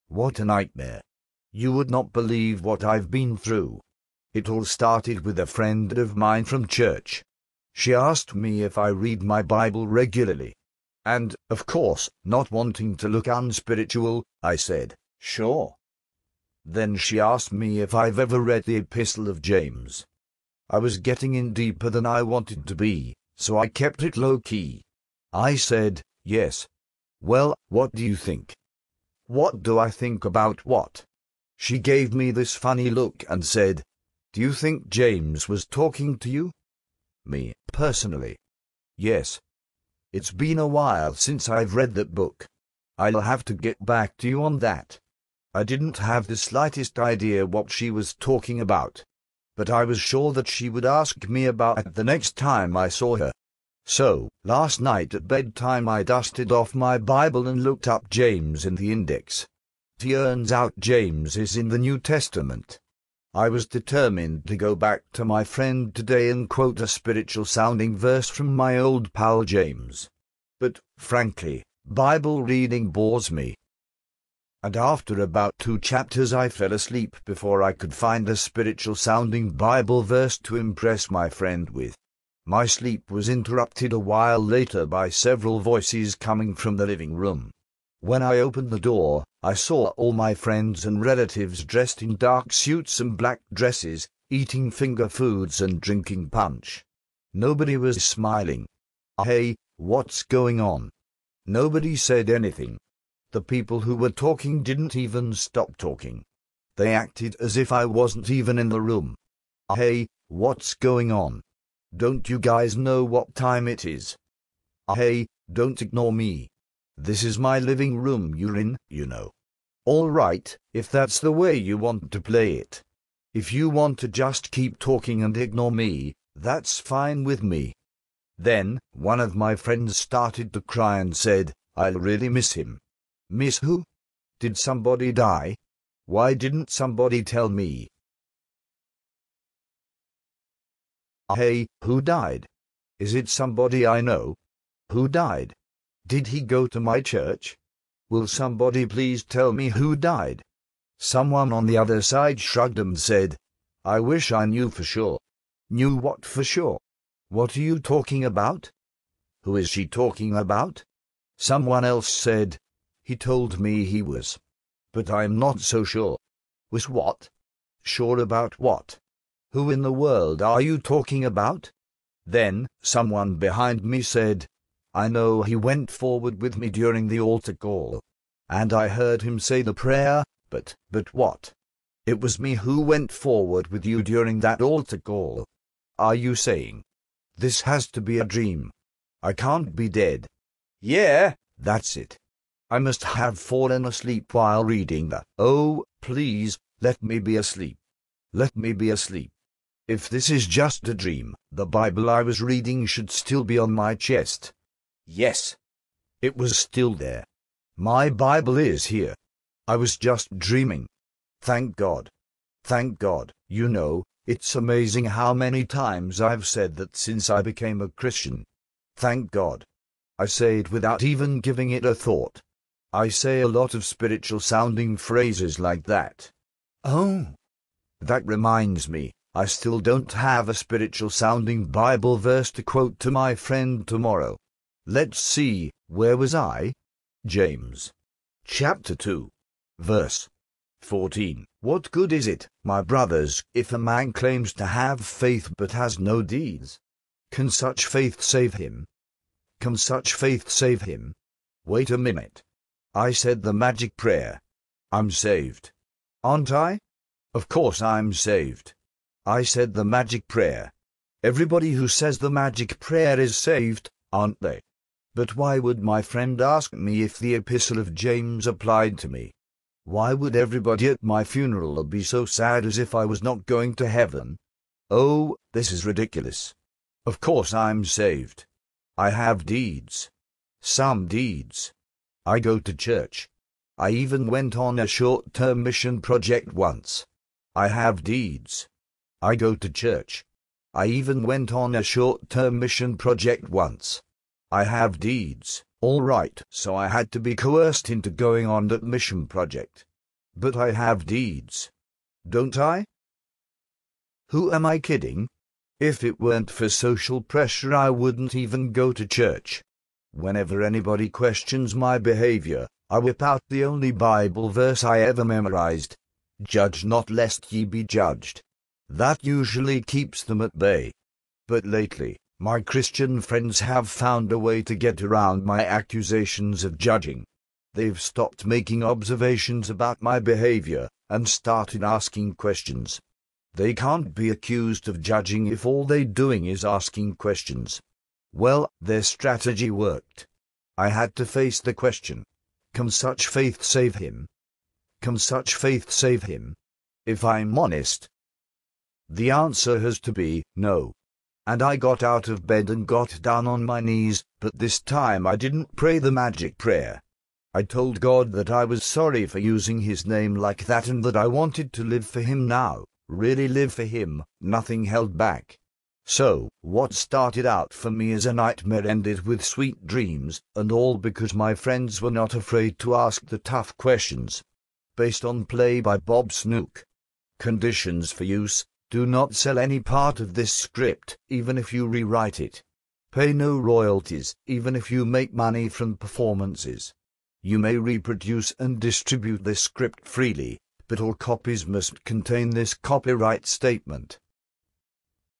What a nightmare. You would not believe what I've been through. It all started with a friend of mine from church. She asked me if I read my Bible regularly. And, of course, not wanting to look unspiritual, I said, sure. Then she asked me if I've ever read the Epistle of James. I was getting in deeper than I wanted to be, so I kept it low-key. I said, yes. Well, what do you think? What do I think about what? She gave me this funny look and said, do you think James was talking to you? Me, personally. Yes. It's been a while since I've read that book. I'll have to get back to you on that. I didn't have the slightest idea what she was talking about, but I was sure that she would ask me about it the next time I saw her. So, last night at bedtime I dusted off my Bible and looked up James in the index. Turns out James is in the New Testament. I was determined to go back to my friend today and quote a spiritual-sounding verse from my old pal James. But, frankly, Bible reading bores me. And after about 2 chapters I fell asleep before I could find a spiritual-sounding Bible verse to impress my friend with. My sleep was interrupted a while later by several voices coming from the living room. When I opened the door, I saw all my friends and relatives dressed in dark suits and black dresses, eating finger foods and drinking punch. Nobody was smiling. Hey, what's going on? Nobody said anything. The people who were talking didn't even stop talking. They acted as if I wasn't even in the room. Hey, what's going on? Don't you guys know what time it is? Hey, don't ignore me. This is my living room you're in, you know. All right, if that's the way you want to play it. If you want to just keep talking and ignore me, that's fine with me. Then, one of my friends started to cry and said, I'll really miss him. Miss who? Did somebody die? Why didn't somebody tell me? Hey, who died? Is it somebody I know? Who died? Did he go to my church? Will somebody please tell me who died? Someone on the other side shrugged and said, I wish I knew for sure. Knew what for sure? What are you talking about? Who is she talking about? Someone else said, he told me he was. But I'm not so sure. Was what? Sure about what? Who in the world are you talking about? Then, someone behind me said, I know he went forward with me during the altar call. And I heard him say the prayer, but what? It was me who went forward with you during that altar call. Are you saying? This has to be a dream. I can't be dead. Yeah, that's it. I must have fallen asleep while reading that. Oh, please, let me be asleep. Let me be asleep. If this is just a dream, the Bible I was reading should still be on my chest. Yes. It was still there. My Bible is here. I was just dreaming. Thank God. Thank God. You know, it's amazing how many times I've said that since I became a Christian. Thank God. I say it without even giving it a thought. I say a lot of spiritual-sounding phrases like that. Oh. That reminds me, I still don't have a spiritual-sounding Bible verse to quote to my friend tomorrow. Let's see, where was I? James. Chapter 2. Verse 14. What good is it, my brothers, if a man claims to have faith but has no deeds? Can such faith save him? Can such faith save him? Wait a minute. I said the magic prayer. I'm saved. Aren't I? Of course I'm saved. I said the magic prayer. Everybody who says the magic prayer is saved, aren't they? But why would my friend ask me if the Epistle of James applied to me? Why would everybody at my funeral be so sad as if I was not going to heaven? Oh, this is ridiculous. Of course I'm saved. I have deeds. Some deeds. I go to church. I even went on a short-term mission project once. I have deeds. I go to church. I even went on a short-term mission project once. I have deeds. All right, so I had to be coerced into going on that mission project. But I have deeds. Don't I? Who am I kidding? If it weren't for social pressure, I wouldn't even go to church. Whenever anybody questions my behavior, I whip out the only Bible verse I ever memorized. Judge not lest ye be judged. That usually keeps them at bay. But lately, my Christian friends have found a way to get around my accusations of judging. They've stopped making observations about my behavior and started asking questions. They can't be accused of judging if all they're doing is asking questions. Well, their strategy worked. I had to face the question, can such faith save him? Can such faith save him? If I'm honest, the answer has to be no. And I got out of bed and got down on my knees, but this time I didn't pray the magic prayer. I told God that I was sorry for using his name like that and that I wanted to live for him now, really live for him, nothing held back. So, what started out for me as a nightmare ended with sweet dreams, and all because my friends were not afraid to ask the tough questions. Based on play by Bob Snook. Conditions for use: do not sell any part of this script, even if you rewrite it. Pay no royalties, even if you make money from performances. You may reproduce and distribute this script freely, but all copies must contain this copyright statement.